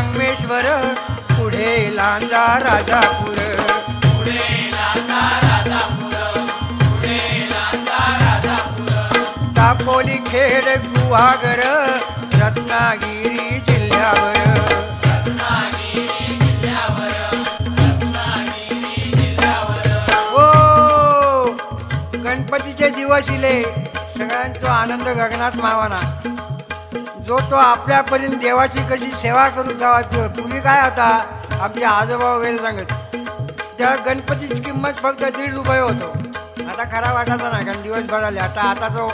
संगमेश्वर, पुढे लांजा राजापूर. दापोली खेड गुहागर, रत्नागिरी जिल्ह्यावर. ओ गणपतीचे दिवस इले, सगळ्यांचा आनंद गगनात मावाना. जो तो आपल्यापर्यंत देवाची कशी सेवा करू जावा. पूर्वी काय होता, आपले आजोबा वगैरे सांगत, त्या गणपतीची किंमत फक्त ₹1.5 होतो. आता खरा वाटायचा नाही, कारण दिवस भराले. आता तो